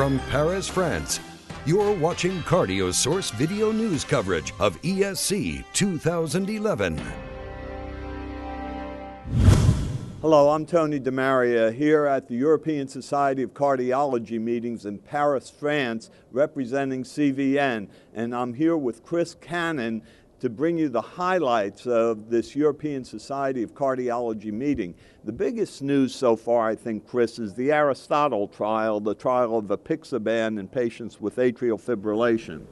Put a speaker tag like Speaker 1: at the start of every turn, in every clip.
Speaker 1: From Paris, France, you're watching CardioSource video news coverage of ESC 2011.
Speaker 2: Hello, I'm Tony DeMaria here at the European Society of Cardiology meetings in Paris, France, representing CVN. And I'm here with Chris Cannon to bring you the highlights of this European Society of Cardiology meeting. The biggest news so far, I think, Chris, is the ARISTOTLE trial, the trial of apixaban in patients with atrial fibrillation.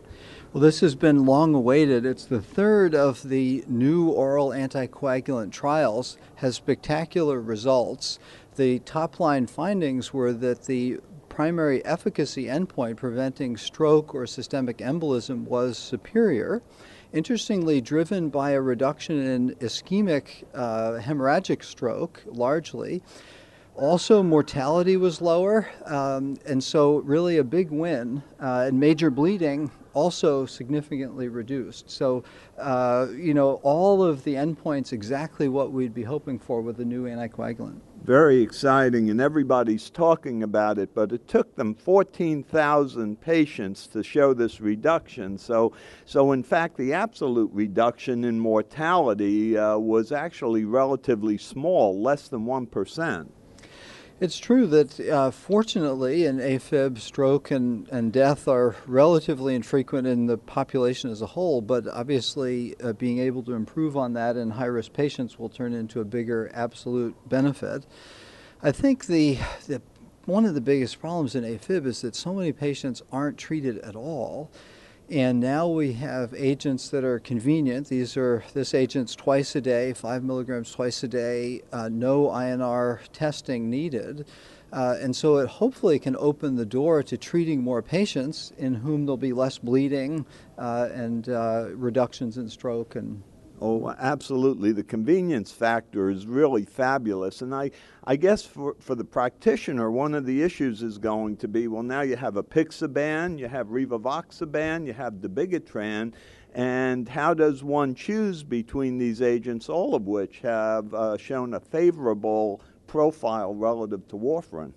Speaker 3: Well, this has been long awaited. It's the third of the new oral anticoagulant trials, has spectacular results. The top-line findings were that the primary efficacy endpoint, preventing stroke or systemic embolism, was superior. Interestingly, driven by a reduction in ischemic hemorrhagic stroke, largely. Also, mortality was lower, and so really a big win. And major bleeding also significantly reduced. So, all of the endpoints exactly what we'd be hoping for with the new anticoagulant.
Speaker 2: Very exciting, and everybody's talking about it, but it took them 14,000 patients to show this reduction. So in fact, the absolute reduction in mortality was actually relatively small, less than 1%.
Speaker 3: It's true that fortunately in AFib, stroke and death are relatively infrequent in the population as a whole, but obviously being able to improve on that in high-risk patients will turn into a bigger absolute benefit. I think one of the biggest problems in AFib is that so many patients aren't treated at all. And now we have agents that are convenient. This agent's twice a day, 5 milligrams twice a day, no INR testing needed. And so it hopefully can open the door to treating more patients in whom there'll be less bleeding and reductions in stroke.
Speaker 2: Oh, absolutely. The convenience factor is really fabulous. And I guess for the practitioner, one of the issues is going to be, well, now you have apixaban, you have rivaroxaban, you have dabigatran, and how does one choose between these agents, all of which have shown a favorable profile relative to warfarin?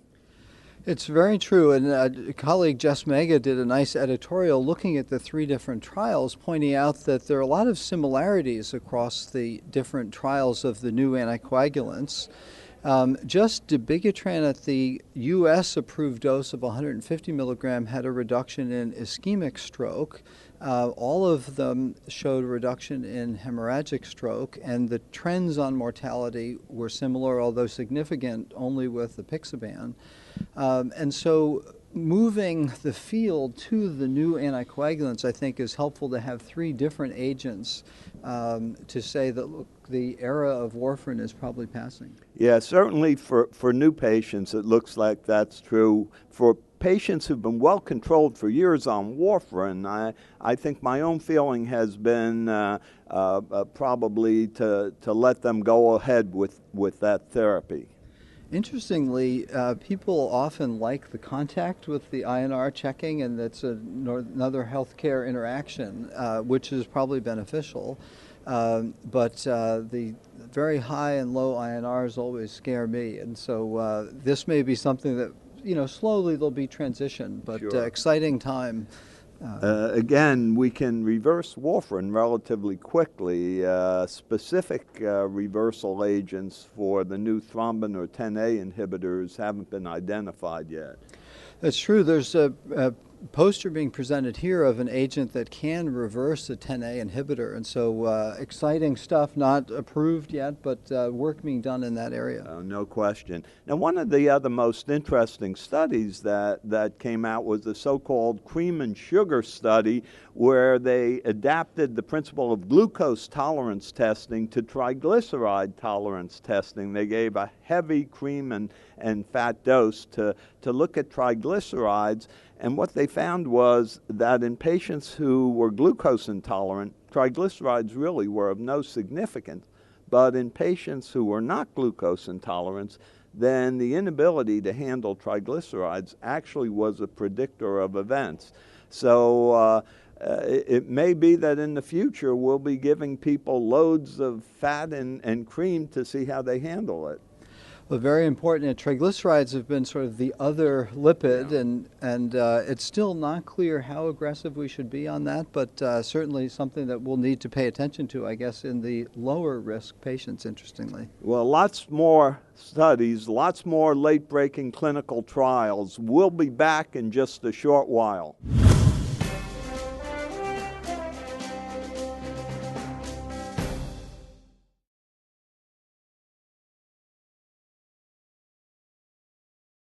Speaker 3: It's very true, and a colleague, Jess Mega, did a nice editorial looking at the three different trials, pointing out that there are a lot of similarities across the different trials of the new anticoagulants. Just dabigatran at the U.S. approved dose of 150 milligram had a reduction in ischemic stroke. All of them showed a reduction in hemorrhagic stroke, and the trends on mortality were similar, although significant only with apixaban. And so moving the field to the new anticoagulants, I think, is helpful to have three different agents to say that, look, the era of warfarin is probably passing.
Speaker 2: Yeah, certainly for new patients, it looks like that's true. For patients who've been well controlled for years on warfarin, I think my own feeling has been probably to let them go ahead with that therapy.
Speaker 3: Interestingly, people often like the contact with the INR checking, and that's another healthcare interaction, which is probably beneficial. But the very high and low INRs always scare me, and so this may be something that, slowly there'll be transition, but
Speaker 2: Sure.
Speaker 3: Exciting time.
Speaker 2: Again, we can reverse warfarin relatively quickly. Specific reversal agents for the new thrombin or 10A inhibitors haven't been identified yet.
Speaker 3: That's true. There's a poster being presented here of an agent that can reverse a 10A inhibitor, and so exciting stuff, not approved yet, but work being done in that area.
Speaker 2: No question. Now, one of the other most interesting studies that came out was the so-called cream and sugar study, where they adapted the principle of glucose tolerance testing to triglyceride tolerance testing. They gave a heavy cream and fat dose to look at triglycerides, and what they found was that in patients who were glucose intolerant, triglycerides really were of no significance. But in patients who were not glucose intolerant, then the inability to handle triglycerides actually was a predictor of events. So it may be that in the future we'll be giving people loads of fat and cream to see how they handle it.
Speaker 3: But very important, and triglycerides have been sort of the other lipid, and it's still not clear how aggressive we should be on that, but certainly something that we'll need to pay attention to, I guess, in the lower risk patients, interestingly.
Speaker 2: Well, lots more studies, lots more late-breaking clinical trials. We'll be back in just a short while.